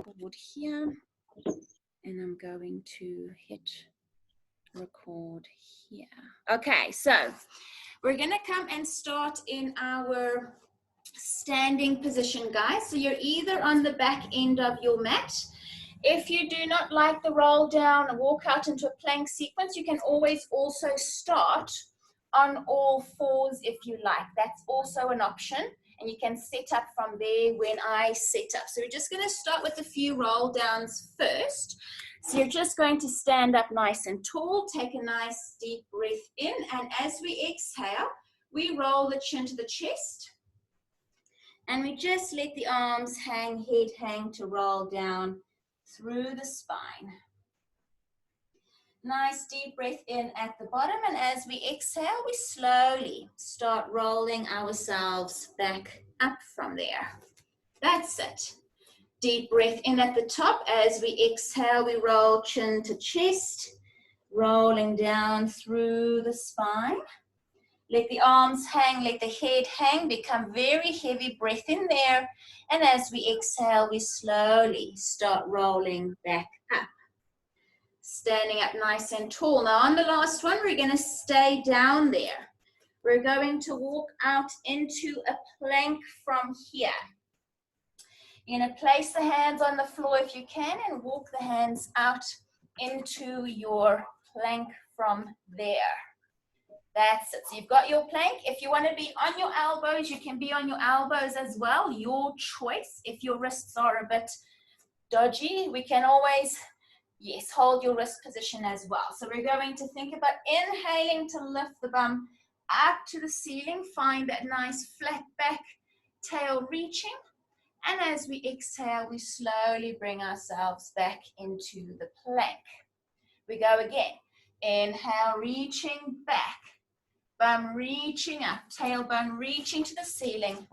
record here, and I'm going to hit record here. Okay, so we're gonna come and start in our standing position, guys. So you're either on the back end of your mat. If you do not like the roll down and walk out into a plank sequence, you can always also start on all fours if you like. That's also an option, and you can set up from there when I set up. So we're just going to start with a few roll downs first. So you're just going to stand up nice and tall, take a nice deep breath in, and as we exhale, we roll the chin to the chest, and we just let the arms hang, head hang to roll down through the spine. Nice deep breath in at the bottom, and as we exhale, we slowly start rolling ourselves back up from there. That's it. Deep breath in at the top. As we exhale, we roll chin to chest, rolling down through the spine. Let the arms hang, let the head hang, become very heavy breath in there. And as we exhale, we slowly start rolling back up. Standing up nice and tall. Now on the last one, we're going to stay down there. We're going to walk out into a plank from here. You're going to place the hands on the floor if you can and walk the hands out into your plank from there. That's it. So you've got your plank. If you want to be on your elbows, you can be on your elbows as well. Your choice. If your wrists are a bit dodgy, we can always, yes, hold your wrist position as well. So we're going to think about inhaling to lift the bum up to the ceiling. Find that nice flat back, tail reaching. And as we exhale, we slowly bring ourselves back into the plank. We go again. Inhale, reaching back. Bum reaching up, tailbone reaching to the ceiling.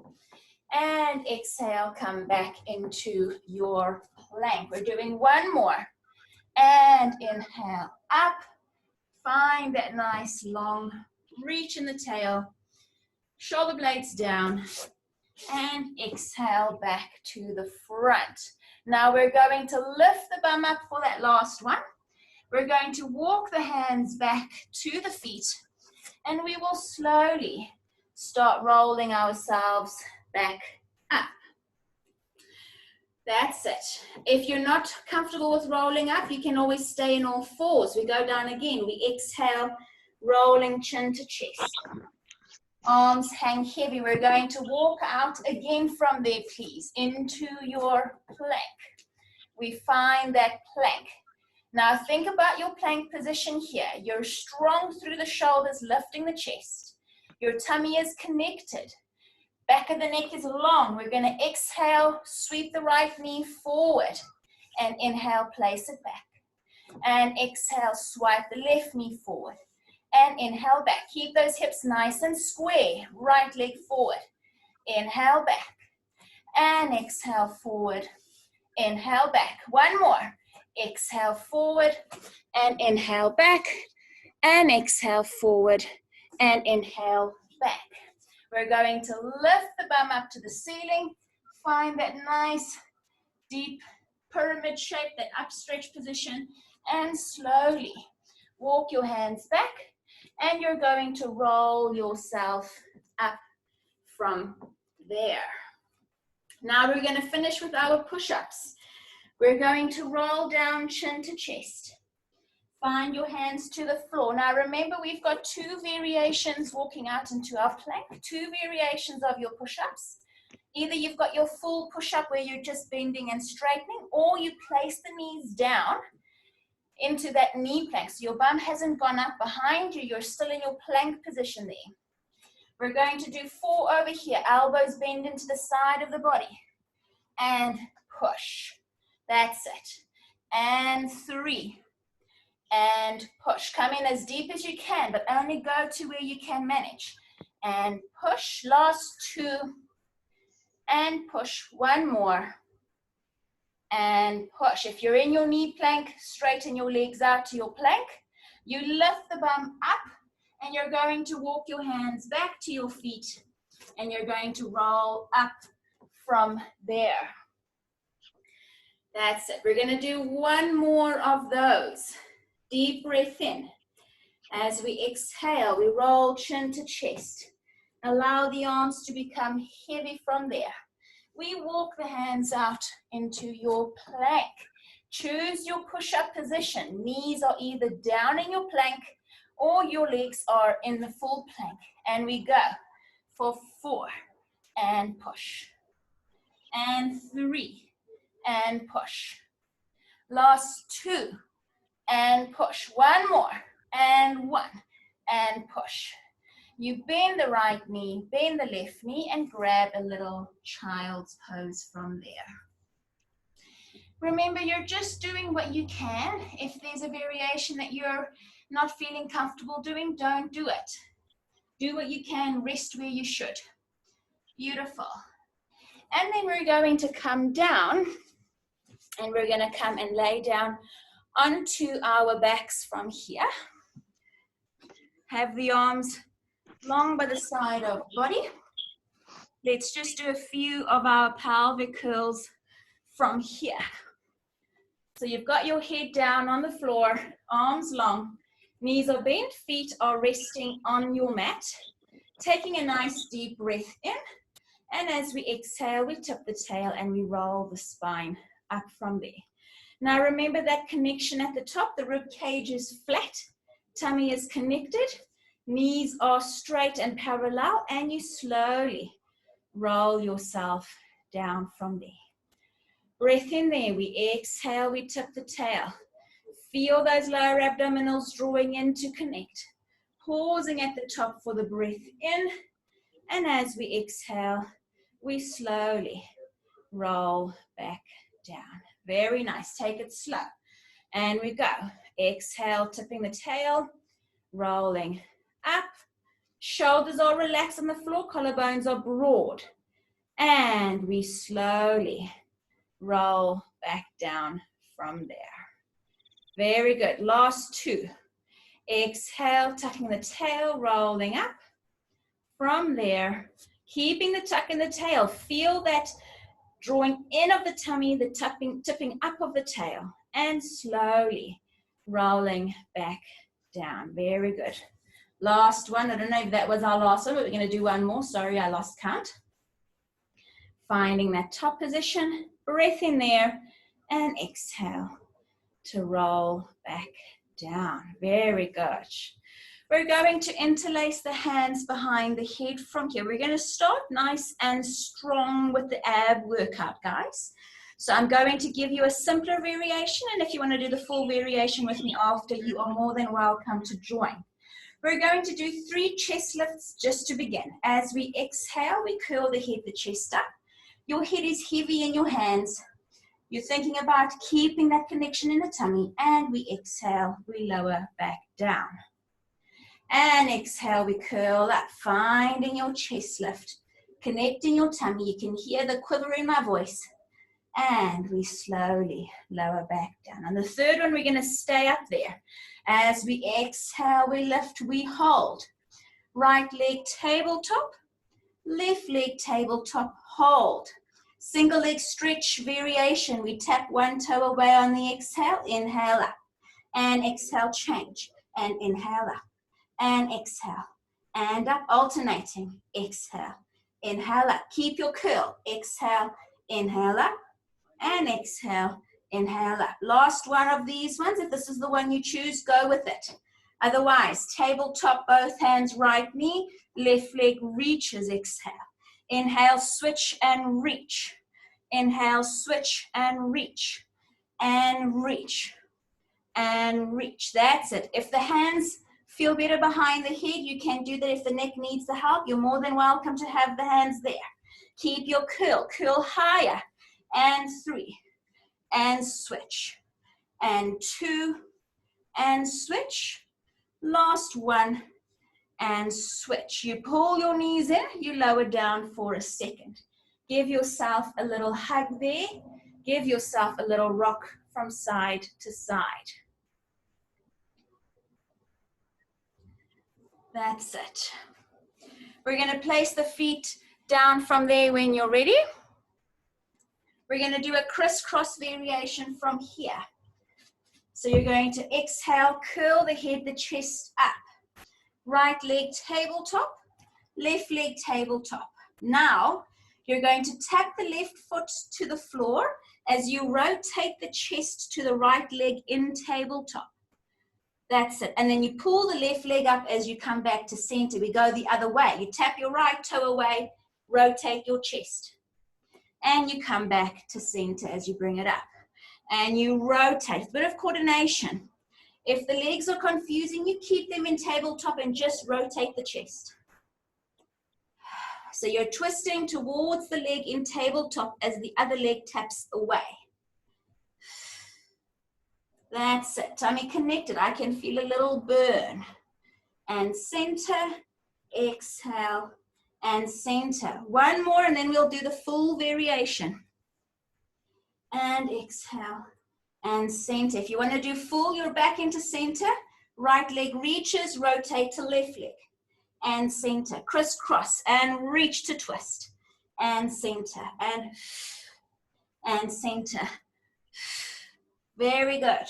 And exhale, come back into your plank. We're doing one more. And inhale, up. Find that nice long reach in the tail. Shoulder blades down. And exhale back to the front. Now we're going to lift the bum up for that last one. We're going to walk the hands back to the feet. And we will slowly start rolling ourselves back up. That's it. If you're not comfortable with rolling up, you can always stay in all fours. We go down again. We exhale, rolling chin to chest. Arms hang heavy. We're going to walk out again from there, please, into your plank. We find that plank. Now think about your plank position here. You're strong through the shoulders, lifting the chest. Your tummy is connected. Back of the neck is long. We're going to exhale, sweep the right knee forward. And inhale, place it back. And exhale, swipe the left knee forward. And inhale back. Keep those hips nice and square. Right leg forward. Inhale back. And exhale forward. Inhale back. One more. Exhale forward and inhale back, and exhale forward and inhale back. We're going to lift the bum up to the ceiling. Find that nice deep pyramid shape, that upstretch position, and slowly walk your hands back, and you're going to roll yourself up from there. Now we're going to finish with our push-ups. We're going to roll down chin to chest. Find your hands to the floor. Now remember, we've got two variations walking out into our plank, two variations of your push-ups. Either you've got your full push-up where you're just bending and straightening, or you place the knees down into that knee plank. So your bum hasn't gone up behind you, you're still in your plank position there. We're going to do 4 over here. Elbows bend into the side of the body. And push. That's it. And 3. And push. Come in as deep as you can, but only go to where you can manage. And push. Last 2. And push. 1 more. And push. If you're in your knee plank, straighten your legs out to your plank. You lift the bum up, and you're going to walk your hands back to your feet, and you're going to roll up from there. That's it. We're going to do one more of those. Deep breath in. As we exhale, we roll chin to chest. Allow the arms to become heavy from there. We walk the hands out into your plank. Choose your push-up position. Knees are either down in your plank or your legs are in the full plank. And we go for 4 and push. And 3 and push. Last 2 and push. One more and 1 and push. You bend the right knee, bend the left knee, and grab a little child's pose from there. Remember, you're just doing what you can. If there's a variation that you're not feeling comfortable doing, don't do it. Do what you can, rest where you should. Beautiful. And then we're going to come down, and we're going to come and lay down onto our backs from here. Have the arms long by the side of body. Let's just do a few of our pelvic curls from here. So you've got your head down on the floor, arms long, knees are bent, feet are resting on your mat. Taking a nice deep breath in, and as we exhale, we tip the tail and we roll the spine up from there. Now remember that connection at the top, the rib cage is flat, tummy is connected, knees are straight and parallel, and you slowly roll yourself down from there. Breath in there, we exhale, we tip the tail. Feel those lower abdominals drawing in to connect. Pausing at the top for the breath in, and as we exhale, we slowly roll back down. Very nice, take it slow. And we go. Exhale, tipping the tail, rolling up. Shoulders are relaxed on the floor, collarbones are broad. And we slowly roll back down from there. Very good. Last 2. Exhale, tucking the tail, rolling up. From there, keeping the tuck in the tail. Feel that drawing in of the tummy, the tipping up of the tail, and slowly rolling back down. Very good. Last one. I don't know if that was our last one, but we're going to do one more. Sorry, I lost count. Finding that top position, breath in there, and exhale to roll back down. Very good. We're going to interlace the hands behind the head from here. We're going to start nice and strong with the ab workout, guys. So I'm going to give you a simpler variation, and if you want to do the full variation with me after, you are more than welcome to join. We're going to do 3 chest lifts just to begin. As we exhale, we curl the head, the chest up. Your head is heavy in your hands. You're thinking about keeping that connection in the tummy, and we exhale, we lower back down. And exhale, we curl up, finding your chest lift, connecting your tummy. You can hear the quiver in my voice. And we slowly lower back down. On the third one, we're going to stay up there. As we exhale, we lift, we hold. Right leg tabletop, left leg tabletop, hold. Single leg stretch variation. We tap one toe away on the exhale, inhale up. And exhale, change. And inhale up. And exhale. And up, alternating. Exhale. Inhale up. Keep your curl. Exhale. Inhale up. And exhale. Inhale up. Last one of these ones. If this is the one you choose, go with it. Otherwise, tabletop, both hands, right knee, left leg reaches, exhale. Inhale, switch and reach. Inhale, switch and reach. And reach. And reach. That's it. If the hands feel better behind the head, you can do that. If the neck needs the help, you're more than welcome to have the hands there. Keep your curl. Curl higher. And 3. And switch. And 2. And switch. Last 1. And switch. You pull your knees in, you lower down for a second. Give yourself a little hug there. Give yourself a little rock from side to side. That's it. We're going to place the feet down from there when you're ready. We're going to do a crisscross variation from here. So you're going to exhale, curl the head, the chest up. Right leg tabletop, left leg tabletop. Now, you're going to tap the left foot to the floor as you rotate the chest to the right leg in tabletop. That's it. And then you pull the left leg up as you come back to center. We go the other way. You tap your right toe away, rotate your chest. And you come back to center as you bring it up. And you rotate. A bit of coordination. If the legs are confusing you, keep them in tabletop and just rotate the chest. So you're twisting towards the leg in tabletop as the other leg taps away. That's it. Tummy connected. I can feel a little burn. And center, exhale, and center. One more and then we'll do the full variation. And exhale, and center. If you want to do full, you're back into center. Right leg reaches, rotate to left leg. And center, crisscross, and reach to twist. And center, and center. Very good.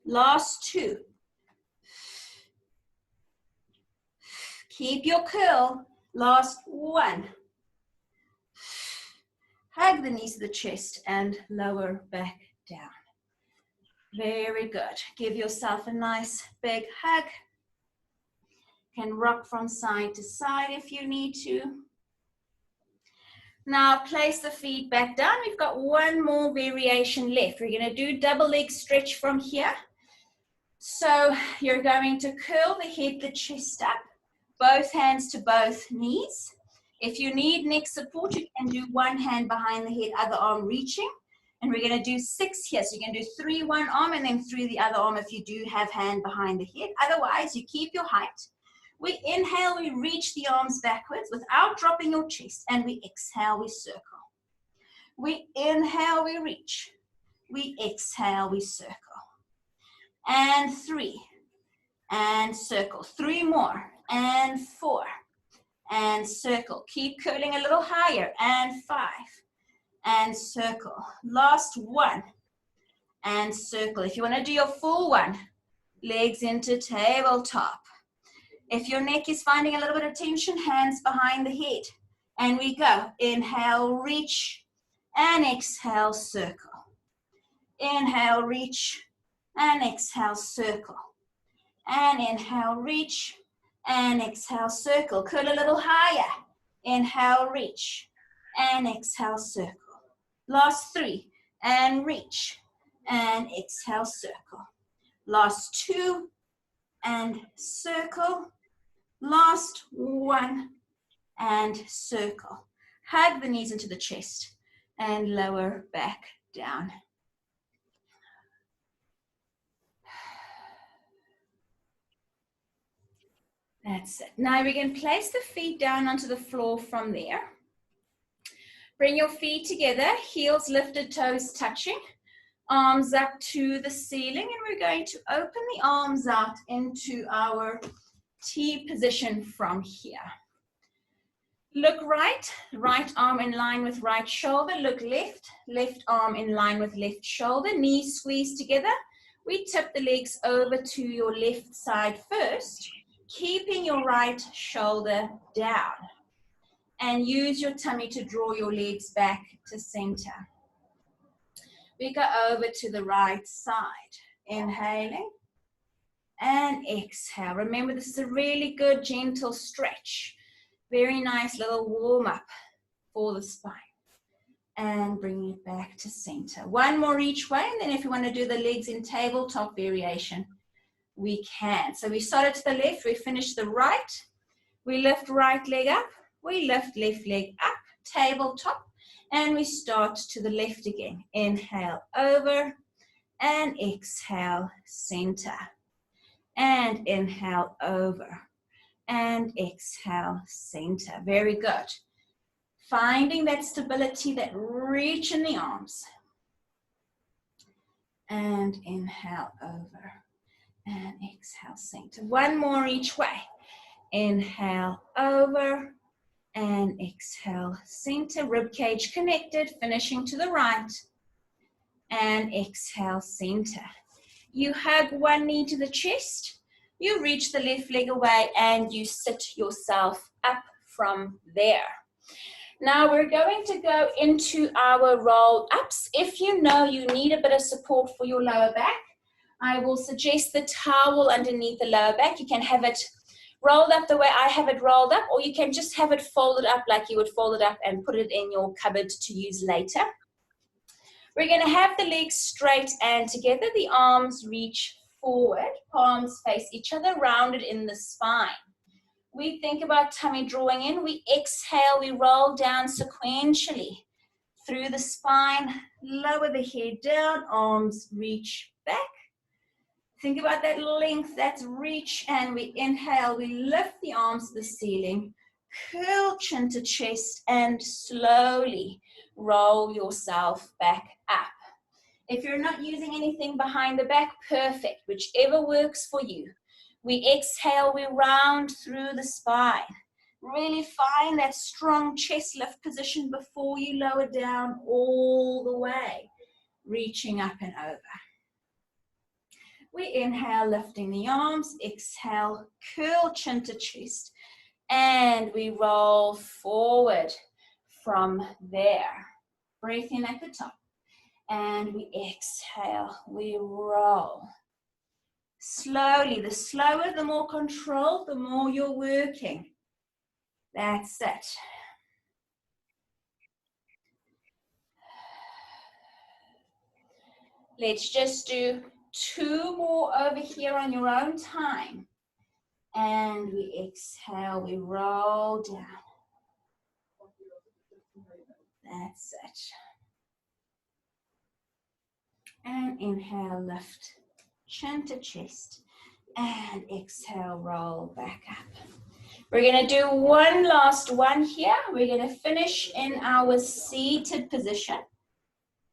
Last two. Keep your curl. Last one. Hug the knees to the chest and lower back down. Very good. Give yourself a nice big hug. Can rock from side to side if you need to. Now place the feet back down. We've got one more variation left. We're going to do double leg stretch from here. So you're going to curl the head, the chest up, both hands to both knees. If you need neck support, you can do one hand behind the head, other arm reaching. And we're going to do 6 here. So you're going to do 3 one arm and then 3 the other arm if you do have hand behind the head. Otherwise, you keep your height. We inhale, we reach the arms backwards without dropping your chest. And we exhale, we circle. We inhale, we reach. We exhale, we circle. And 3. And circle. 3 more. And 4. And circle. Keep curling a little higher. And 5. And circle. Last 1. And circle. If you want to do your full one, legs into tabletop. If your neck is finding a little bit of tension, hands behind the head. And we go. Inhale, reach. And exhale, circle. Inhale, reach. And exhale, circle. And inhale, reach. And exhale, circle. Curl a little higher. Inhale, reach. And exhale, circle. Last 3. And reach. And exhale, circle. Last 2. And circle. Last 1. And circle. Hug the knees into the chest. And lower back down. That's it. Now we can place the feet down onto the floor from there. Bring your feet together, heels lifted, toes touching, arms up to the ceiling, and we're going to open the arms out into our T position from here. Look right, right arm in line with right shoulder. Look left, left arm in line with left shoulder. Knees squeeze together. We tip the legs over to your left side first, keeping your right shoulder down. And use your tummy to draw your legs back to center. We go over to the right side. Inhaling and exhale. Remember, this is a really good, gentle stretch. Very nice little warm up for the spine. And bring it back to center. One more each way, and then if you want to do the legs in tabletop variation, we can. So we started to the left, we finish the right. We lift right leg up. We lift left leg up, tabletop, and we start to the left again. Inhale, over, and exhale, center. And inhale, over, and exhale, center. Very good. Finding that stability, that reach in the arms. And inhale, over, and exhale, center. One more each way. Inhale, over, And exhale, center, rib cage connected, finishing to the right. And exhale, center. You hug one knee to the chest, you reach the left leg away, and you sit yourself up from there. Now we're going to go into our roll-ups. If you know you need a bit of support for your lower back, I will suggest the towel underneath the lower back. You can have it rolled up the way I have it rolled up, or you can just have it folded up like you would fold it up and put it in your cupboard to use later. We're going to have the legs straight and together, the arms reach forward, palms face each other, rounded in the spine. We think about tummy drawing in, we exhale, we roll down sequentially through the spine, lower the head down, arms reach back. Think about that length, that's reach, and we inhale, we lift the arms to the ceiling, curl chin to chest, and slowly roll yourself back up. If you're not using anything behind the back, perfect, whichever works for you. We exhale, we round through the spine. Really find that strong chest lift position before you lower down all the way, reaching up and over. We inhale, lifting the arms, exhale, curl chin to chest, and we roll forward from there. Breath in at the top, and we exhale, we roll. Slowly, the slower, the more control, the more you're working. That's it. Let's just do 2 more over here on your own time. And we exhale, we roll down. That's it. And inhale, lift, chin to chest. And exhale, roll back up. We're going to do one last one here. We're going to finish in our seated position.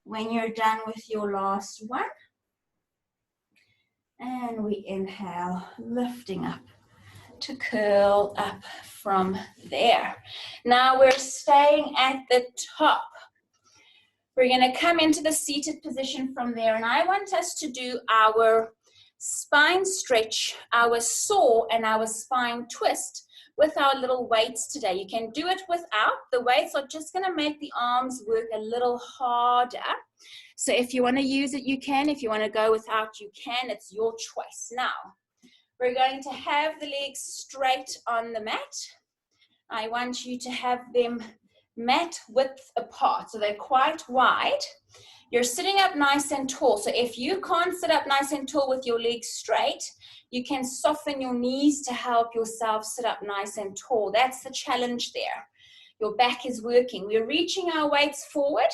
When you're done with your last one. And we inhale, lifting up to curl up from there. Now we're staying at the top. We're going to come into the seated position from there. And I want us to do our spine stretch, our saw, and our spine twist with our little weights today. You can do it without. The weights are just going to make the arms work a little harder. So if you want to use it, you can. If you want to go without, you can. It's your choice. Now, we're going to have the legs straight on the mat. I want you to have them mat width apart, so they're quite wide. You're sitting up nice and tall. So if you can't sit up nice and tall with your legs straight, you can soften your knees to help yourself sit up nice and tall. That's the challenge there. Your back is working. We're reaching our weights forward,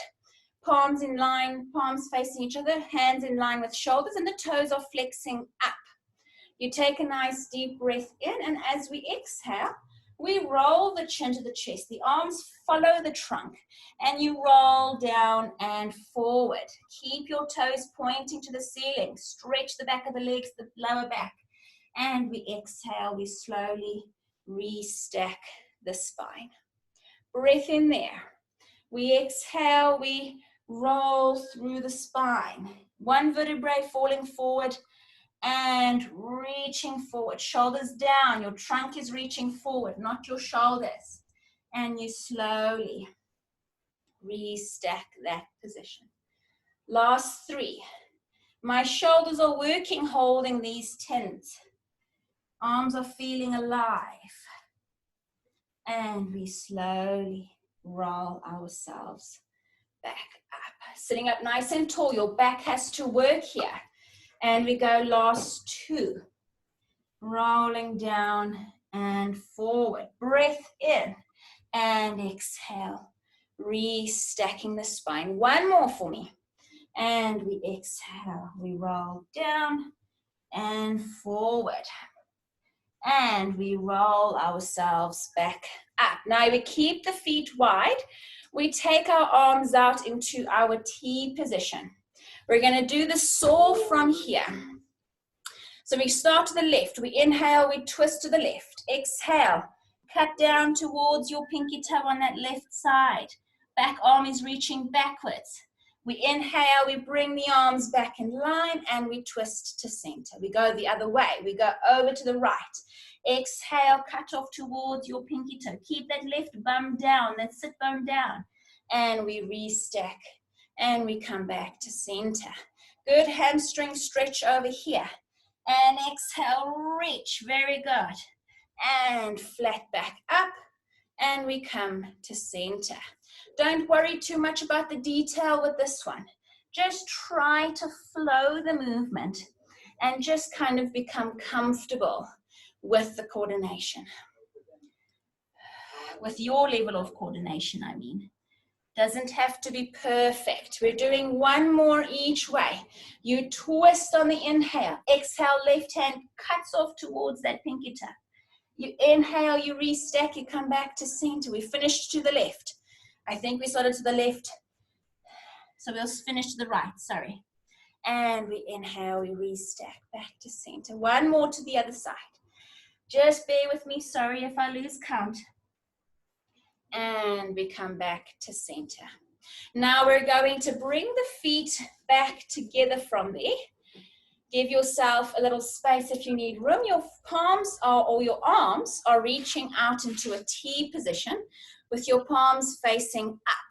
palms in line, palms facing each other, hands in line with shoulders, and the toes are flexing up. You take a nice deep breath in, and as we exhale, we roll the chin to the chest. The arms follow the trunk, and you roll down and forward. Keep your toes pointing to the ceiling. Stretch the back of the legs, the lower back. And we exhale, we slowly restack the spine. Breath in there. We exhale, we roll through the spine. One vertebrae falling forward and reaching forward. Shoulders down. Your trunk is reaching forward, not your shoulders. And you slowly restack that position. Last 3. My shoulders are working, holding these tens. Arms are feeling alive. And we slowly roll ourselves back up. Sitting up nice and tall. Your back has to work here. And we go last 2. Rolling down and forward. Breath in and exhale. Restacking the spine. One more for me. And we exhale. We roll down and forward. And we roll ourselves back up. Now we keep the feet wide. We take our arms out into our T position. We're going to do the saw from here. So we start to the left. We inhale, we twist to the left. Exhale, Cut down towards your pinky toe on that left side. Back arm is reaching backwards. We inhale, we bring the arms back in line, and we twist to center. We go the other way. We go over to the right. Exhale, cut off towards your pinky toe. Keep that left bum down, that sit bone down. And we restack, and we come back to center. Good hamstring stretch over here. And exhale, reach, very good. And flat back up, and we come to center. Don't worry too much about the detail with this one. Just try to flow the movement and just kind of become comfortable with the coordination. With your level of coordination, I mean. Doesn't have to be perfect. We're doing one more each way. You twist on the inhale. Exhale, left hand cuts off towards that pinky toe. You inhale, you restack, you come back to center. We finished to the left. I think we started to the left. So we'll finish to the right, sorry. And we inhale, we restack back to center. One more to the other side. Just bear with me, sorry if I lose count. And we come back to center. Now we're going to bring the feet back together from there. Give yourself a little space if you need room. Your palms or your arms are reaching out into a T position with your palms facing up.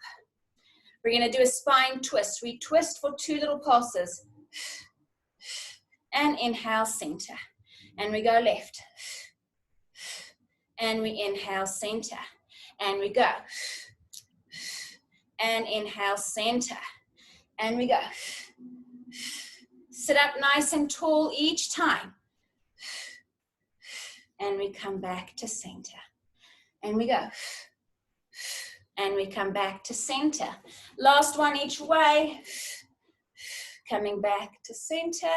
We're going to do a spine twist. We twist for 2 little pulses. And inhale, center. And we go left. And we inhale, center. And we go. And inhale, center. And we go. Sit up nice and tall each time. And we come back to center. And we go. And we come back to center. Last one each way. Coming back to center.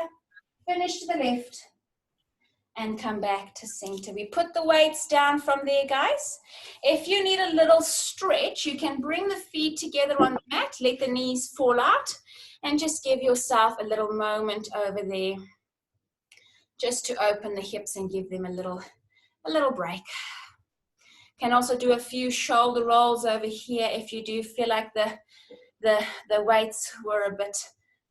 Finish to the left. And come back to center. We put the weights down from there, guys. If you need a little stretch, you can bring the feet together on the mat, let the knees fall out, and just give yourself a little moment over there just to open the hips and give them a little break. Can also do a few shoulder rolls over here if you do feel like the weights were a bit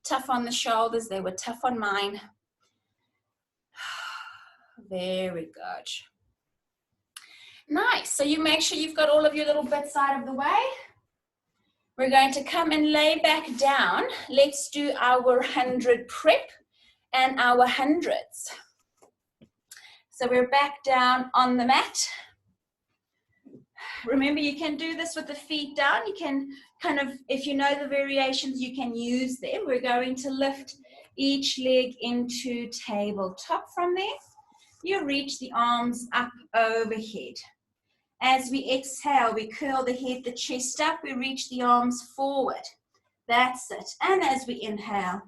tough on the shoulders. They were tough on mine. Very good. Nice. So you make sure you've got all of your little bits out of the way. We're going to come and lay back down. Let's do our 100 prep and our hundreds. So we're back down on the mat. Remember, you can do this with the feet down. You can kind of, if you know the variations, you can use them. We're going to lift each leg into tabletop from there. You reach the arms up overhead. As we exhale, we curl the head, the chest up, we reach the arms forward. That's it. And as we inhale,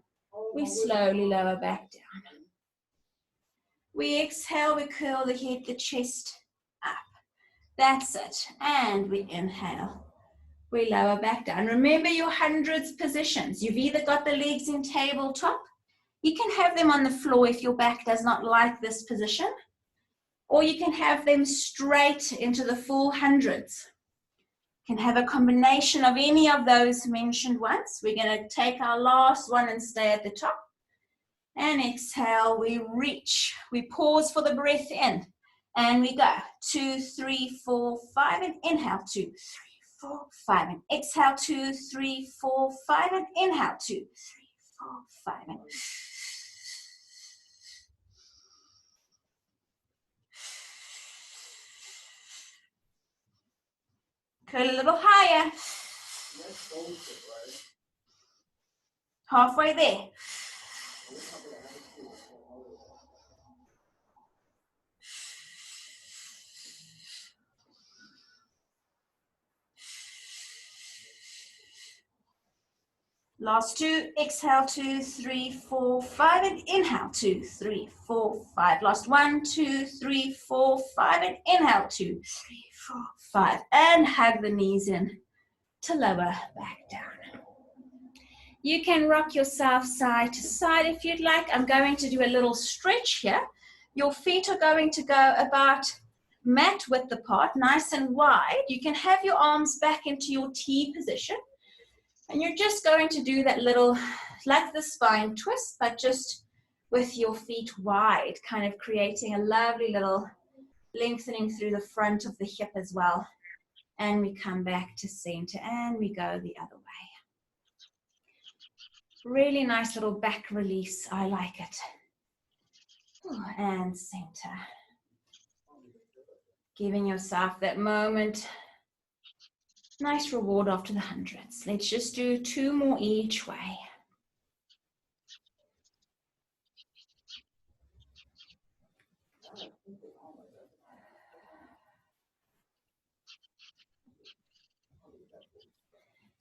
we slowly lower back down. We exhale, we curl the head, the chest up. That's it. And we inhale, we lower back down. Remember your hundreds positions. You've either got the legs in tabletop. You can have them on the floor if your back does not like this position. Or you can have them straight into the full hundreds. You can have a combination of any of those mentioned ones. We're going to take our last one and stay at the top. And exhale, we reach. We pause for the breath in. And we go. 2, 3, 4, 5. And inhale. 2, 3, 4, 5. And exhale. 2, 3, 4, 5. And inhale. 2, 3, 4, 5. And curl a little higher. Halfway there. Last 2, exhale, 2, 3, 4, 5, and inhale, 2, 3, 4, 5. Last 1, 2, 3, 4, 5, and inhale, 2, 3, 4, 5. And hug the knees in to lower back down. You can rock yourself side to side if you'd like. I'm going to do a little stretch here. Your feet are going to go about mat width apart, nice and wide. You can have your arms back into your T position. And you're just going to do that little, like the spine twist, but just with your feet wide, kind of creating a lovely little lengthening through the front of the hip as well. And we come back to center and we go the other way. Really nice little back release. I like it. And center. Giving yourself that moment. Nice reward after the hundreds. Let's just do 2 more each way.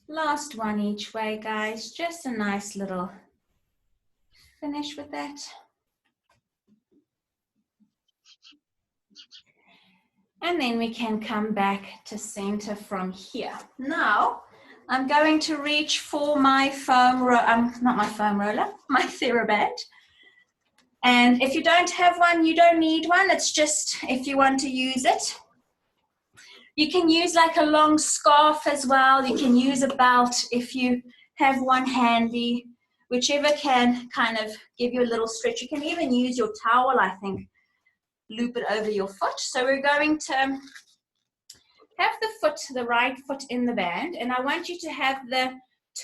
Last one each way, guys. Just a nice little finish with that. And then we can come back to center from here. Now, I'm going to reach for my foam not my foam roller, my TheraBand. And if you don't have one, you don't need one. It's just if you want to use it. You can use like a long scarf as well. You can use a belt if you have one handy, whichever can kind of give you a little stretch. You can even use your towel, I think, loop it over your foot. So we're going to have the right foot in the band, and I want you to have the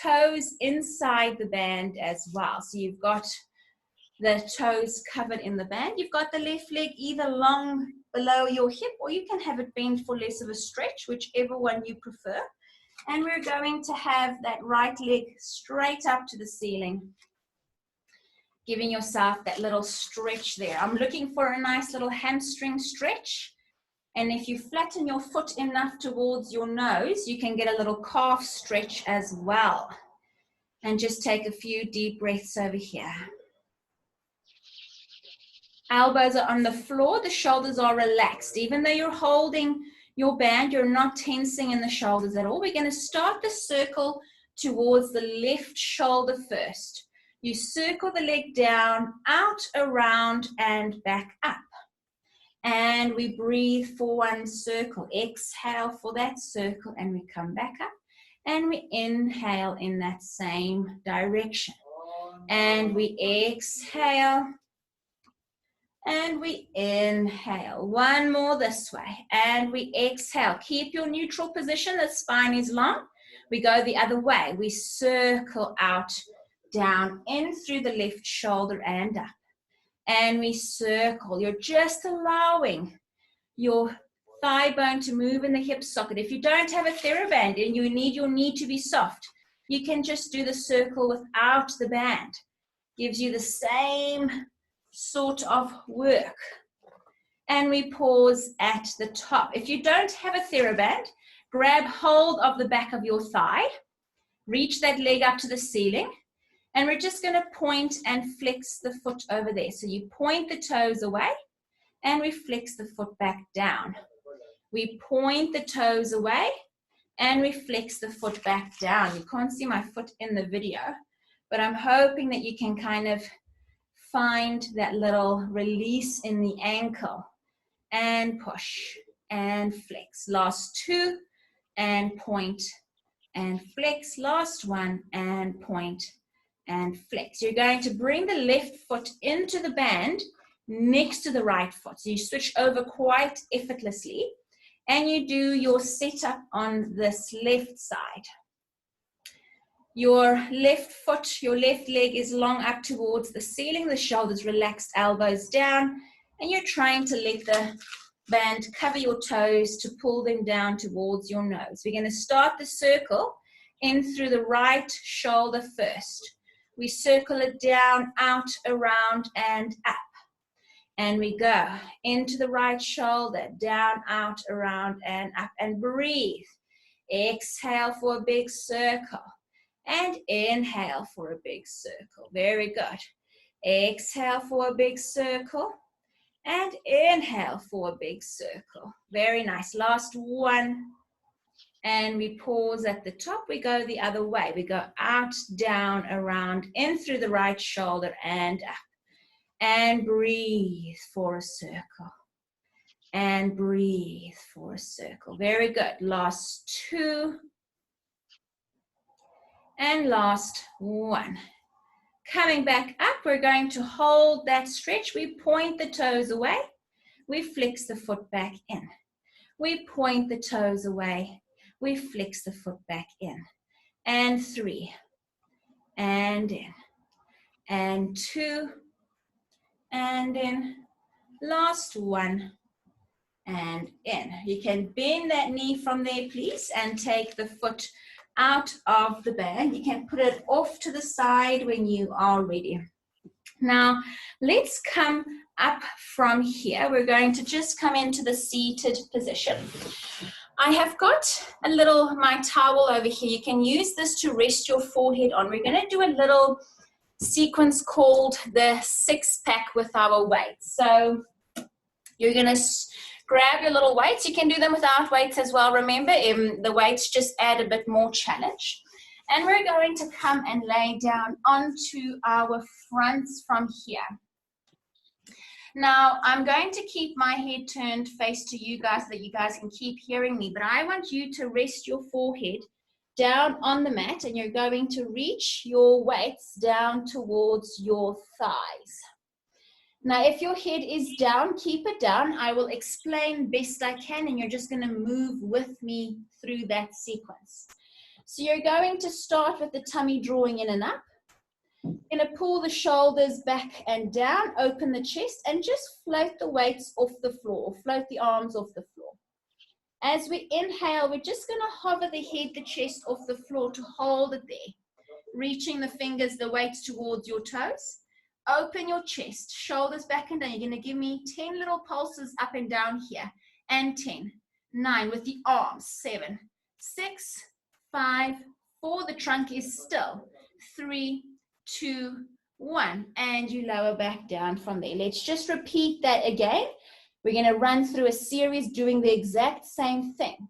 toes inside the band as well. So you've got the toes covered in the band. You've got the left leg either long below your hip, or you can have it bent for less of a stretch, whichever one you prefer. And we're going to have that right leg straight up to the ceiling, giving yourself that little stretch there. I'm looking for a nice little hamstring stretch. And if you flatten your foot enough towards your nose, you can get a little calf stretch as well. And just take a few deep breaths over here. Elbows are on the floor, the shoulders are relaxed. Even though you're holding your band, you're not tensing in the shoulders at all. We're going to start the circle towards the left shoulder first. You circle the leg down, out, around, and back up. And we breathe for one circle. Exhale for that circle, and we come back up. And we inhale in that same direction. And we exhale. And we inhale. One more this way. And we exhale. Keep your neutral position. The spine is long. We go the other way. We circle out, down, in through the left shoulder and up. And we circle. You're just allowing your thigh bone to move in the hip socket. If you don't have a TheraBand and you need your knee to be soft, you can just do the circle without the band. Gives you the same sort of work. And we pause at the top. If you don't have a TheraBand, grab hold of the back of your thigh, reach that leg up to the ceiling, and we're just going to point and flex the foot over there. So you point the toes away, and we flex the foot back down. We point the toes away, and we flex the foot back down. You can't see my foot in the video, but I'm hoping that you can kind of find that little release in the ankle, and push and flex. Last 2 and point and flex. Last 1 and point and flex. You're going to bring the left foot into the band next to the right foot. So you switch over quite effortlessly, and you do your setup on this left side. Your left foot, your left leg is long up towards the ceiling, the shoulders relaxed, elbows down, and you're trying to let the band cover your toes to pull them down towards your nose. We're going to start the circle in through the right shoulder first. We circle it down, out, around, and up. And we go into the right shoulder, down, out, around, and up. And breathe. Exhale for a big circle. And inhale for a big circle. Very good. Exhale for a big circle. And inhale for a big circle. Very nice. Last 1. And we pause at the top. We go the other way. We go out, down, around, in through the right shoulder and up. And breathe for a circle. and breathe for a circle. Very good. Last 2 and last 1. Coming back up, we're going to hold that stretch. We point the toes away. We flex the foot back in. We point the toes away. We flex the foot back in. And 3, and in, and 2, and in, last 1, and in. You can bend that knee from there, please, and take the foot out of the band. You can put it off to the side when you are ready. Now, let's come up from here. We're going to just come into the seated position. I have got my towel over here. You can use this to rest your forehead on. We're going to do a little sequence called the 6-pack with our weights. So you're going to grab your little weights. You can do them without weights as well. Remember, the weights just add a bit more challenge. And we're going to come and lay down onto our fronts from here. Now, I'm going to keep my head turned face to you guys so that you guys can keep hearing me, but I want you to rest your forehead down on the mat, and you're going to reach your weights down towards your thighs. Now, if your head is down, keep it down. I will explain best I can, and you're just going to move with me through that sequence. So you're going to start with the tummy drawing in and up. You're going to pull the shoulders back and down, open the chest, and just float the weights off the floor, float the arms off the floor. As we inhale, we're just going to hover the head, the chest off the floor to hold it there, reaching the fingers, the weights towards your toes. Open your chest, shoulders back and down. You're going to give me 10 little pulses up and down here, and 10, 9 with the arms, 7, 6, 5, 4, the trunk is still, 3, 2, 1, and you lower back down from there. Let's just repeat that again. We're going to run through a series doing the exact same thing.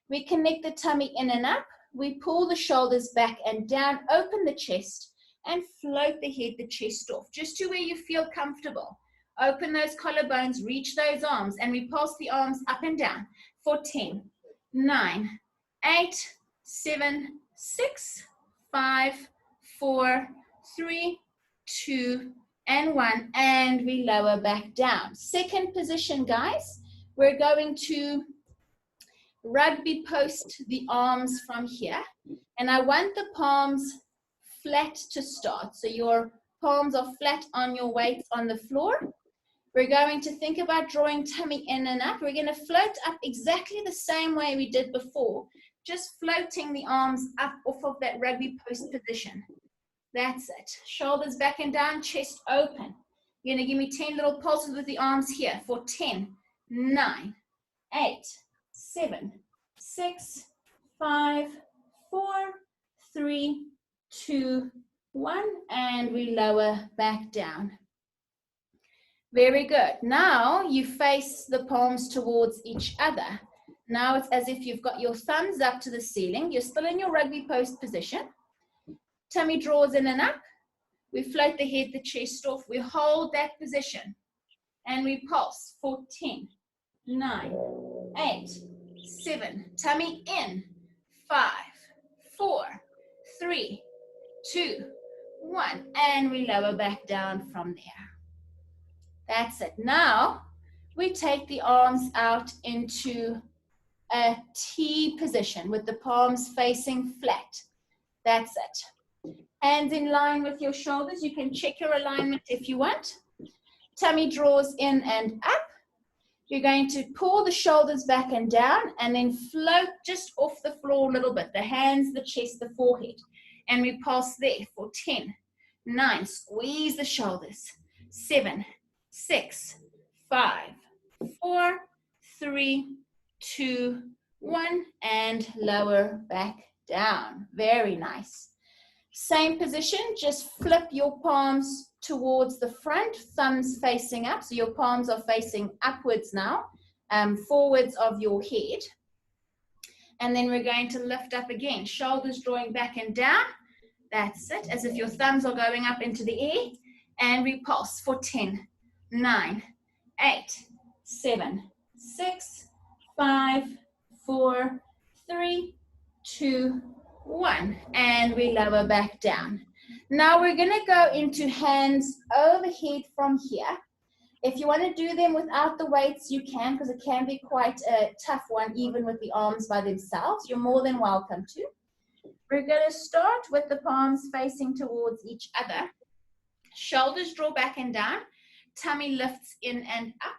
We connect the tummy in and up. We pull the shoulders back and down, open the chest, and float the head, the chest off, just to where you feel comfortable. Open those collarbones, reach those arms, and we pulse the arms up and down for 10, 9, 8, 7, 6, 5, 4, 3, 2, and 1, and we lower back down. Second position, guys, we're going to rugby post the arms from here, and I want the palms flat to start. So your palms are flat on your weights on the floor. We're going to think about drawing tummy in and up. We're going to float up exactly the same way we did before, just floating the arms up off of that rugby post position. That's it. Shoulders back and down, chest open. You're going to give me 10 little pulses with the arms here for 10, 9, 8, 7, 6, 5, 4, 3, 2, 1, and we lower back down. Very good. Now you face the palms towards each other. Now it's as if you've got your thumbs up to the ceiling. You're still in your rugby post position. Tummy draws in and up. We float the head, the chest off. We hold that position and we pulse for 10, 9, 8, 7. Tummy in. 5, 4, 3, 2, 1. And we lower back down from there. That's it. Now we take the arms out into a T position with the palms facing flat. That's it. Hands in line with your shoulders. You can check your alignment if you want. Tummy draws in and up. You're going to pull the shoulders back and down and then float just off the floor a little bit. The hands, the chest, the forehead. And we pulse there for 10, 9. Squeeze the shoulders. 7, 6, 5, 4, 3, 2, 1. And lower back down. Very nice. Same position, just flip your palms towards the front, thumbs facing up. So your palms are facing upwards now, forwards of your head. And then we're going to lift up again, shoulders drawing back and down. That's it, as if your thumbs are going up into the air. And we pulse for 10, 9, 8, 7, 6, 5, 4, 3, 2, 1. And we lower back down. Now we're going to go into hands overhead from here. If you want to do them without the weights, you can, because it can be quite a tough one, even with the arms by themselves. You're more than welcome to. We're going to start with the palms facing towards each other. Shoulders draw back and down. Tummy lifts in and up.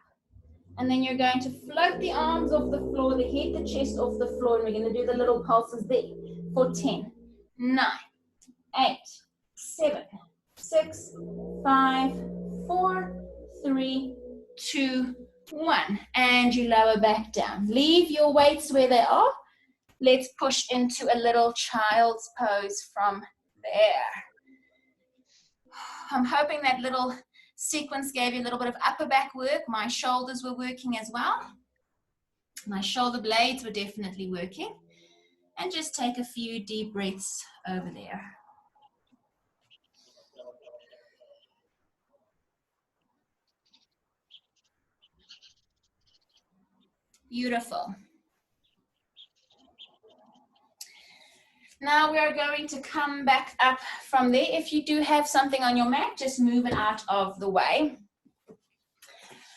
And then you're going to float the arms off the floor, the head, the chest off the floor, and we're going to do the little pulses there for 10, 9, 8, 7, 6, 5, 4, 3, 2, 1. And you lower back down. Leave your weights where they are. Let's push into a little child's pose from there. I'm hoping that little sequence gave you a little bit of upper back work. My shoulders were working as well. My shoulder blades were definitely working. And just take a few deep breaths over there. Beautiful. Now we are going to come back up from there. If you do have something on your mat, just move it out of the way.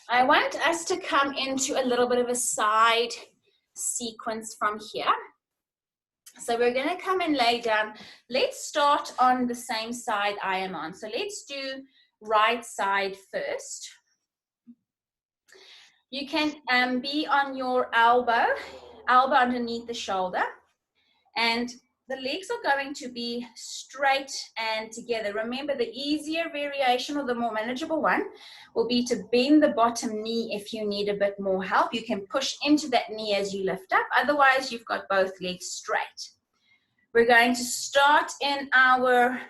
I want us to come into a little bit of a side sequence from here. So we're going to come and lay down. Let's start on the same side I am on. So let's do right side first. You can be on your elbow underneath the shoulder, and the legs are going to be straight and together. Remember, the easier variation or the more manageable one will be to bend the bottom knee if you need a bit more help. You can push into that knee as you lift up. Otherwise, you've got both legs straight. We're going to start in our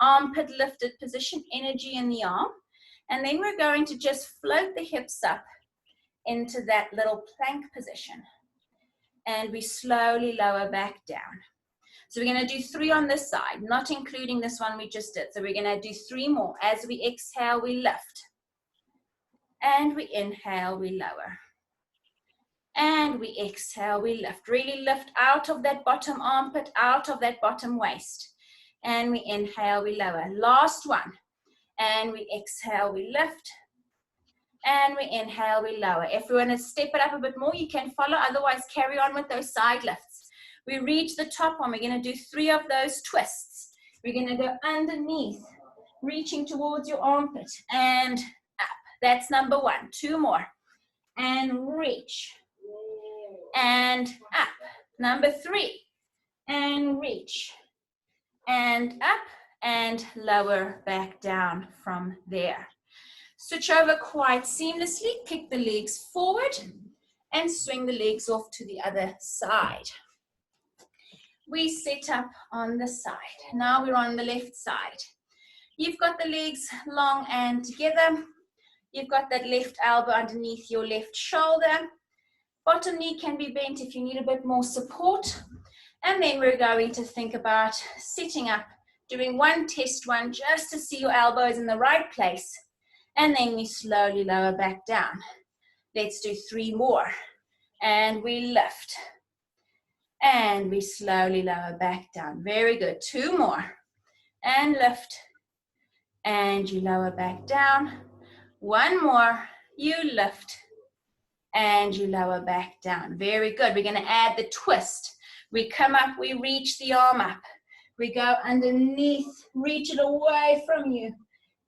armpit lifted position, energy in the arm. And then we're going to just float the hips up into that little plank position. And we slowly lower back down. So we're going to do 3 on this side, not including this one we just did. So we're going to do 3 more. As we exhale, we lift. And we inhale, we lower. And we exhale, we lift. Really lift out of that bottom armpit, out of that bottom waist. And we inhale, we lower. Last one. And we exhale, we lift. And we inhale, we lower. If we want to step it up a bit more, you can follow. Otherwise, carry on with those side lifts. We reach the top one. We're going to do 3 of those twists. We're going to go underneath, reaching towards your armpit and up. That's number 1. 2 more. And reach. And up. Number 3. And reach. And up. And lower back down from there. Switch over quite seamlessly. Kick the legs forward and swing the legs off to the other side. We set up on the side. Now we're on the left side. You've got the legs long and together. You've got that left elbow underneath your left shoulder. Bottom knee can be bent if you need a bit more support. And then we're going to think about sitting up, doing 1 test one just to see your elbows in the right place. And then we slowly lower back down. Let's do 3 more. And we lift. And we slowly lower back down. Very good. 2 more. And lift. And you lower back down. 1 more. You lift. And you lower back down. Very good. We're going to add the twist. We come up. We reach the arm up. We go underneath. Reach it away from you.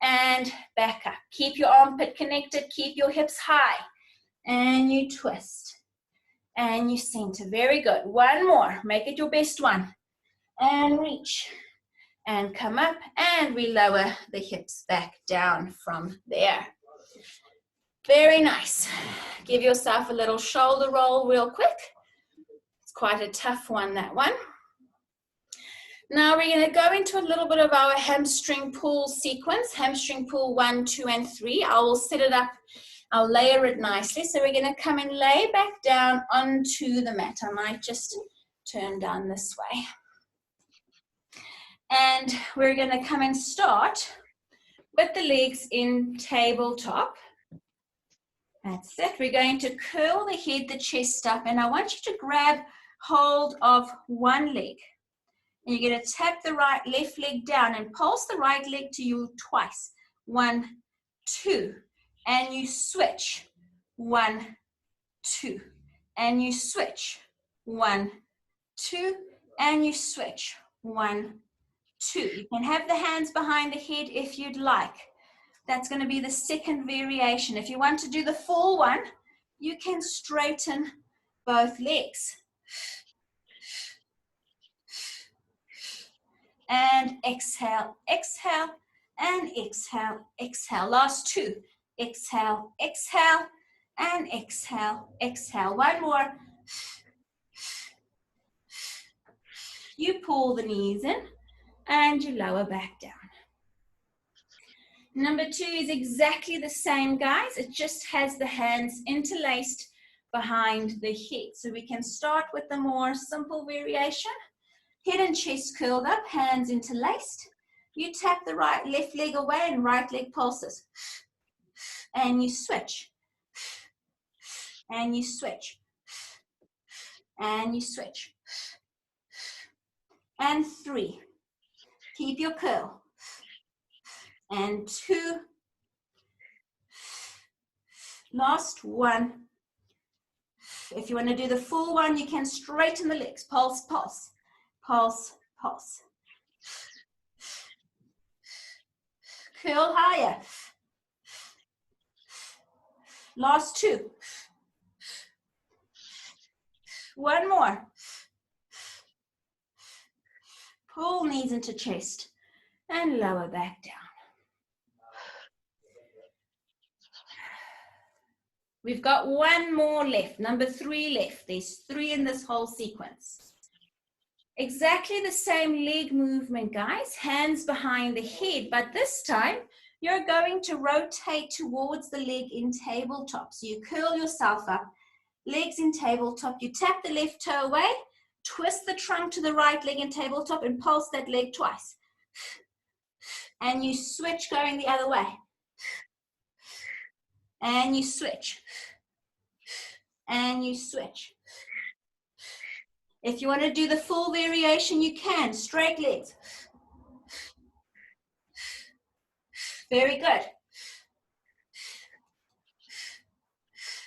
And back up. Keep your armpit connected. Keep your hips high. And you twist. And you center. Very good. 1 more. Make it your best one. And reach. And come up. And we lower the hips back down from there. Very nice. Give yourself a little shoulder roll real quick. It's quite a tough one, that one. Now we're going to go into a little bit of our hamstring pull sequence. Hamstring pull 1, 2, and 3. I will set it up. I'll layer it nicely. So we're going to come and lay back down onto the mat. I might just turn down this way. And we're going to come and start with the legs in tabletop. That's it. We're going to curl the head, the chest up, and I want you to grab hold of one leg. And you're going to tap the left leg down and pulse the right leg to you twice. 1, 2. And you switch. 1, 2. And you switch. 1, 2. And you switch. 1, 2. You can have the hands behind the head if you'd like. That's going to be the second variation. If you want to do the full one, you can straighten both legs. And exhale, exhale, and exhale, exhale. Last 2. Exhale, exhale, and exhale, exhale. One more. You pull the knees in and you lower back down. Number 2 is exactly the same, guys. It just has the hands interlaced behind the head. So we can start with the more simple variation. Head and chest curled up, hands interlaced. You tap the left leg away and right leg pulses. And you switch. And you switch. And you switch. And 3. Keep your curl. And 2. Last 1. If you want to do the full one, you can straighten the legs. Pulse, pulse. Pulse, pulse. Curl higher. Last 2. One more. Pull knees into chest and lower back down. We've got one more left, number 3 left. There's 3 in this whole sequence. Exactly the same leg movement, guys. Hands behind the head, but this time you're going to rotate towards the leg in tabletop. So you curl yourself up, legs in tabletop. You tap the left toe away, twist the trunk to the right leg in tabletop and pulse that leg twice. And you switch going the other way. And you switch. And you switch. If you want to do the full variation, you can. Straight legs. Very good.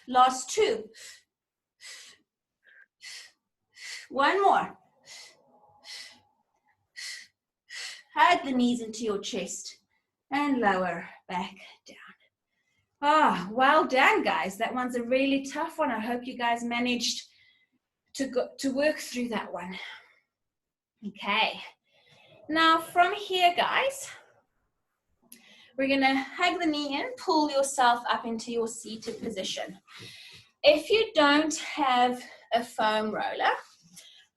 Last 2. One more. Hug the knees into your chest and lower back down. Ah, well done, guys. That one's a really tough one. I hope you guys managed to work through that one. Okay. Now from here, guys, we're going to hug the knee in, pull yourself up into your seated position. If you don't have a foam roller,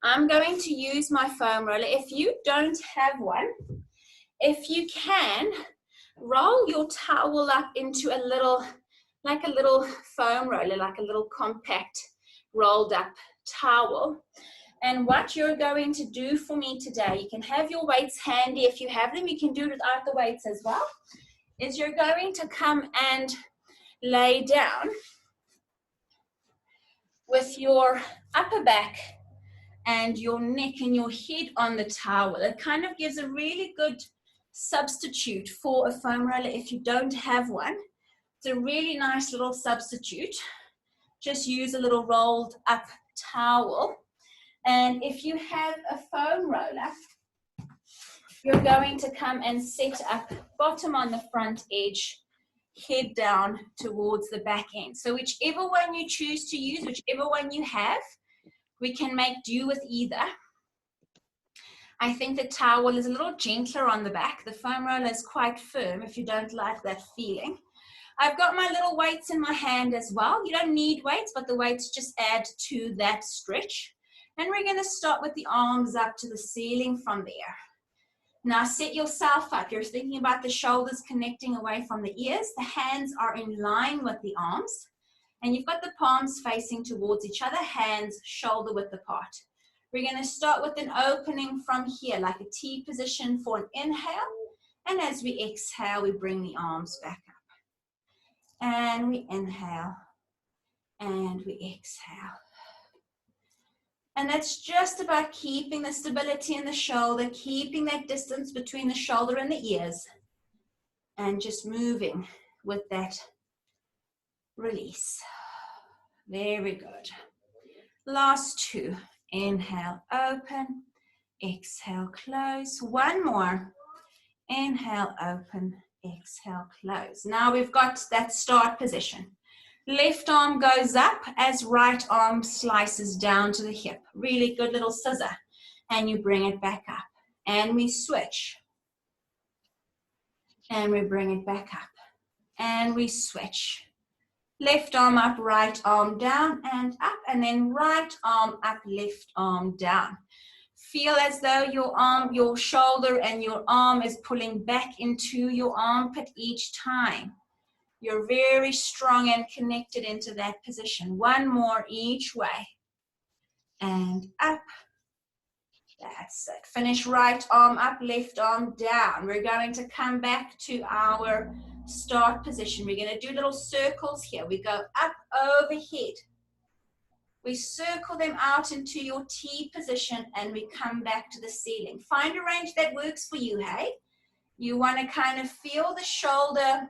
I'm going to use my foam roller. If you don't have one, if you can, roll your towel up into a little, like a little foam roller, like a little compact rolled up towel. And what you're going to do for me today, you can have your weights handy. If you have them, you can do it without the weights as well, is you're going to come and lay down with your upper back and your neck and your head on the towel. It kind of gives a really good substitute for a foam roller if you don't have one. It's a really nice little substitute. Just use a little rolled up towel. And if you have a foam roller, you're going to come and set up bottom on the front edge, head down towards the back end. So whichever one you choose to use, whichever one you have, we can make do with either. I think the towel is a little gentler on the back. The foam roller is quite firm if you don't like that feeling. I've got my little weights in my hand as well. You don't need weights, but the weights just add to that stretch. And we're going to start with the arms up to the ceiling from there. Now set yourself up. You're thinking about the shoulders connecting away from the ears. The hands are in line with the arms. And you've got the palms facing towards each other, hands shoulder width apart. We're going to start with an opening from here, like a T position for an inhale. And as we exhale, we bring the arms back up. And we inhale and we exhale. And that's just about keeping the stability in the shoulder, keeping that distance between the shoulder and the ears, and just moving with that release. Very good. Last two. Inhale, open. Exhale, close. One more. Inhale, open. Exhale, close. Now we've got that start position. Left arm goes up as right arm slices down to the hip. Really good little scissor. And you bring it back up. And we switch. And we bring it back up. And we switch. Left arm up, right arm down and up. And then right arm up, left arm down. Feel as though your arm, your shoulder and your arm is pulling back into your armpit each time. You're very strong and connected into that position. One more each way. And up. That's it. Finish right arm up, left arm down. We're going to come back to our start position. We're going to do little circles here. We go up, overhead. We circle them out into your T position and we come back to the ceiling. Find a range that works for you, hey? You want to kind of feel the shoulder,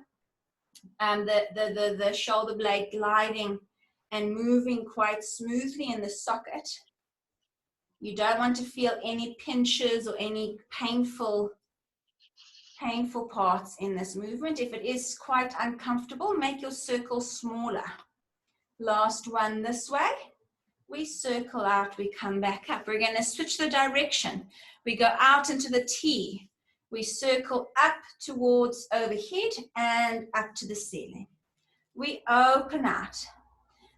the shoulder blade gliding and moving quite smoothly in the socket. You don't want to feel any pinches or any painful parts in this movement. If it is quite uncomfortable, make your circle smaller. Last one this way. We circle out, we come back up. We're going to switch the direction. We go out into the T. We circle up towards overhead and up to the ceiling. We open out.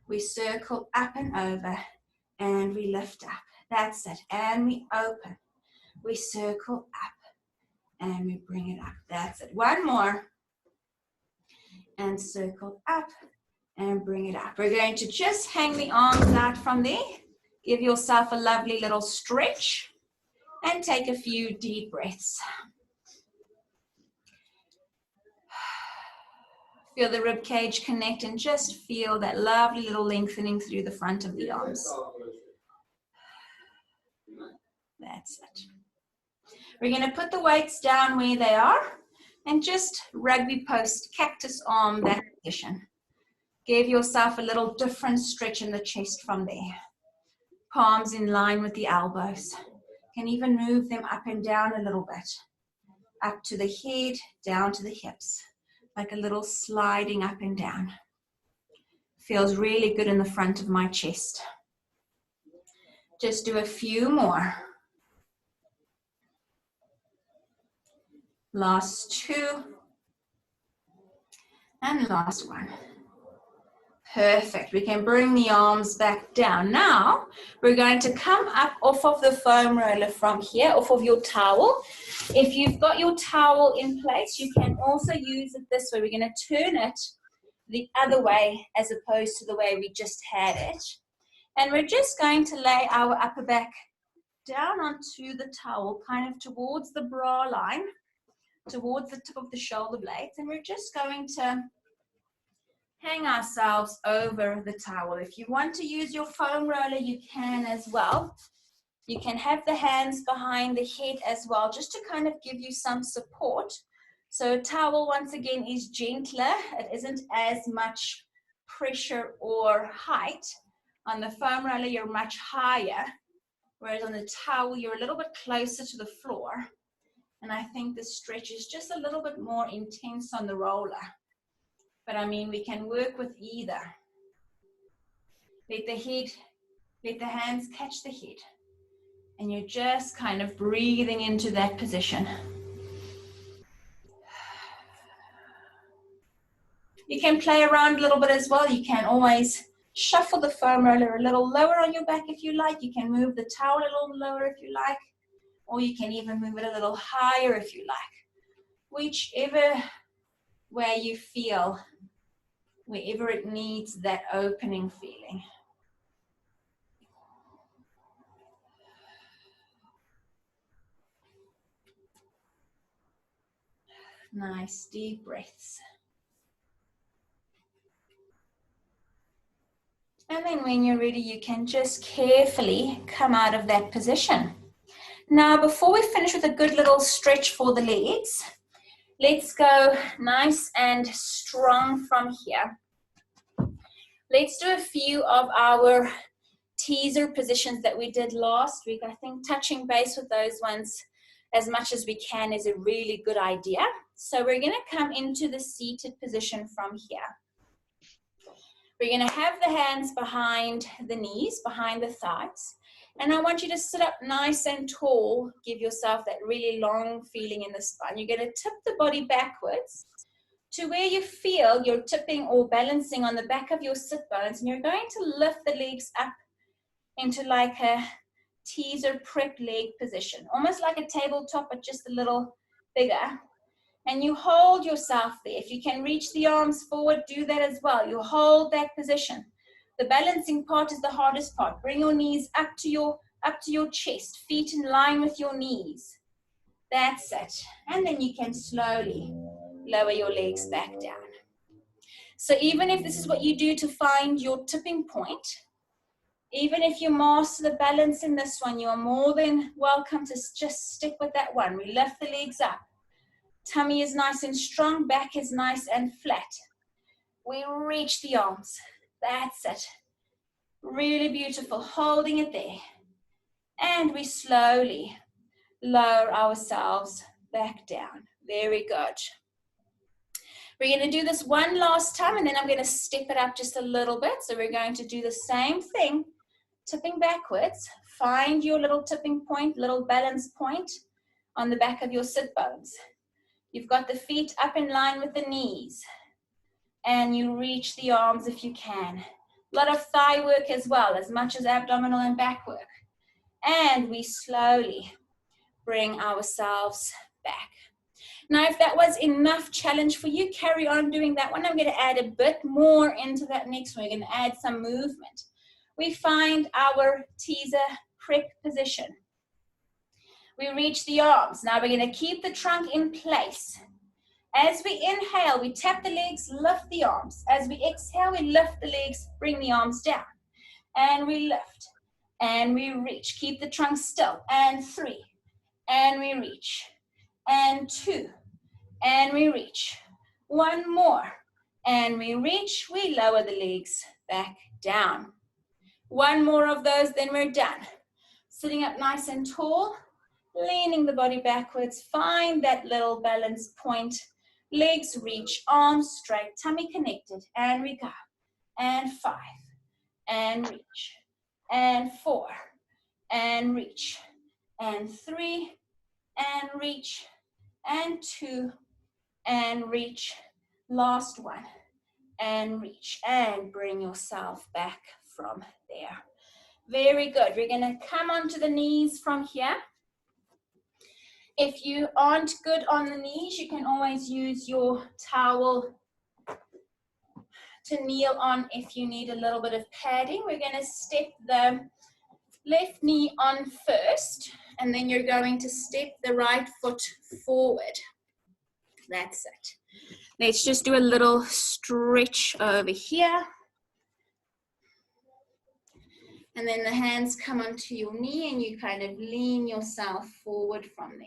We circle up and over and we lift up. That's it. And we open. We circle up and we bring it up. That's it. One more. And circle up and bring it up. We're going to just hang the arms out from there. Give yourself a lovely little stretch and take a few deep breaths. Feel the rib cage connect and just feel that lovely little lengthening through the front of the arms. That's it. We're going to put the weights down where they are and just rugby post, cactus arm that position. Give yourself a little different stretch in the chest from there. Palms in line with the elbows. You can even move them up and down a little bit. Up to the head, down to the hips. Like a little sliding up and down. Feels really good in the front of my chest. Just do a few more. Last two. And last one. Perfect. We can bring the arms back down. Now, we're going to come up off of the foam roller from here, off of your towel. If you've got your towel in place, you can also use it this way. We're going to turn it the other way as opposed to the way we just had it. And we're just going to lay our upper back down onto the towel, kind of towards the bra line, towards the tip of the shoulder blades. And we're just going to hang ourselves over the towel. If you want to use your foam roller, you can as well. You can have the hands behind the head as well, just to kind of give you some support. So a towel, once again, is gentler. It isn't as much pressure or height. On the foam roller, you're much higher, whereas on the towel, you're a little bit closer to the floor. And I think the stretch is just a little bit more intense on the roller. But I mean, we can work with either. Let the hands catch the head. And you're just kind of breathing into that position. You can play around a little bit as well. You can always shuffle the foam roller a little lower on your back if you like. You can move the towel a little lower if you like. Or you can even move it a little higher if you like. Whichever way you feel, wherever it needs that opening feeling. Nice deep breaths. And then when you're ready, you can just carefully come out of that position. Now, before we finish with a good little stretch for the legs, let's go nice and strong from here. Let's do a few of our teaser positions that we did last week. I think touching base with those ones as much as we can is a really good idea. So we're going to come into the seated position from here. We're going to have the hands behind the knees, behind the thighs. And I want you to sit up nice and tall. Give yourself that really long feeling in the spine. You're going to tip the body backwards to where you feel you're tipping or balancing on the back of your sit bones. And you're going to lift the legs up into like a teaser prep leg position. Almost like a tabletop, but just a little bigger. And you hold yourself there. If you can reach the arms forward, do that as well. You hold that position. The balancing part is the hardest part. Bring your knees up to your chest, feet in line with your knees. That's it. And then you can slowly lower your legs back down. So even if this is what you do to find your tipping point, even if you master the balance in this one, you are more than welcome to just stick with that one. We lift the legs up. Tummy is nice and strong, back is nice and flat. We reach the arms. That's it. Really beautiful, holding it there. And we slowly lower ourselves back down. Very good. We're going to do this one last time, and then I'm going to step it up just a little bit. So we're going to do the same thing, tipping backwards. Find your little tipping point, little balance point on the back of your sit bones. You've got the feet up in line with the knees, and you reach the arms if you can. A lot of thigh work as well, as much as abdominal and back work. And we slowly bring ourselves back. Now, if that was enough challenge for you, carry on doing that one. I'm going to add a bit more into that next one. We're going to add some movement. We find our teaser prep position. We reach the arms. Now we're going to keep the trunk in place. As we inhale, we tap the legs, lift the arms. As we exhale, we lift the legs, bring the arms down. And we lift. And we reach. Keep the trunk still. And 3. And we reach. And 2. And we reach. 1 more. And we reach. We lower the legs back down. 1 more of those, then we're done. Sitting up nice and tall. Leaning the body backwards, find that little balance point. Legs reach, arms straight, tummy connected, and we go. And 5, and reach, and 4, and reach, and 3, and reach, and 2, and reach. Last one, and reach, and bring yourself back from there. Very good. We're going to come onto the knees from here. If you aren't good on the knees, you can always use your towel to kneel on if you need a little bit of padding. We're going to step the left knee on first, and then you're going to step the right foot forward. That's it. Let's just do a little stretch over here. And then the hands come onto your knee, and you kind of lean yourself forward from there.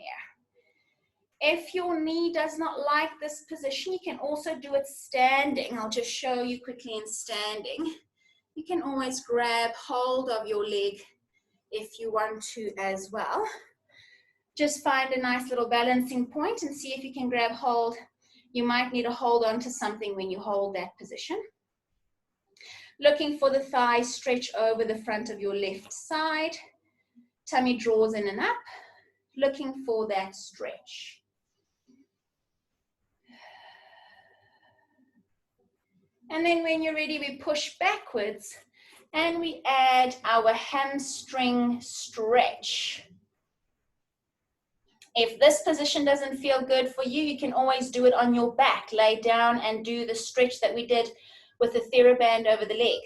If your knee does not like this position, you can also do it standing. I'll just show you quickly in standing. You can always grab hold of your leg if you want to as well. Just find a nice little balancing point and see if you can grab hold. You might need to hold on to something when you hold that position. Looking for the thighs stretch over the front of your left side. Tummy draws in and up. Looking for that stretch. And then when you're ready, we push backwards and we add our hamstring stretch. If this position doesn't feel good for you, you can always do it on your back. Lay down and do the stretch that we did with the TheraBand over the leg.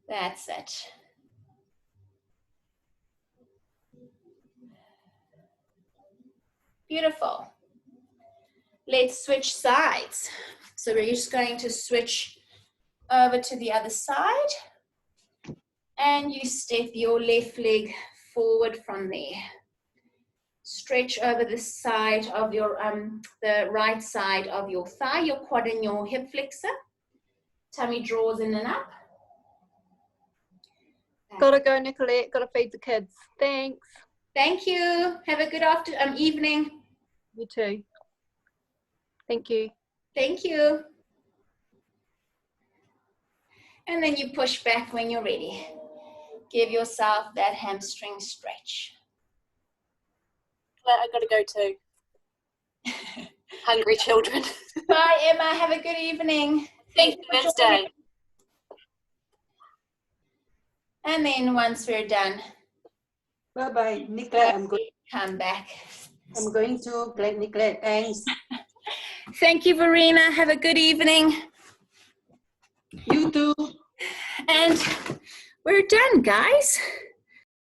That's it. Beautiful. Let's switch sides. So we're just going to switch over to the other side. And you step your left leg forward from there. Stretch over the side of your, the right side of your thigh, your quad and your hip flexor. Tummy draws in and up. Gotta go, Nicollette. Gotta feed the kids. Thanks. Thank you. Have a good evening. You too. Thank you. Thank you. And then you push back when you're ready. Give yourself that hamstring stretch. I gotta go too. Hungry children. Bye, Emma. Have a good evening. Thank you, Wednesday. And then once we're done, bye-bye, Nicollette. come back. I'm going to play Nicollette. Thanks. Thank you, Verena. Have a good evening. You too. And we're done, guys.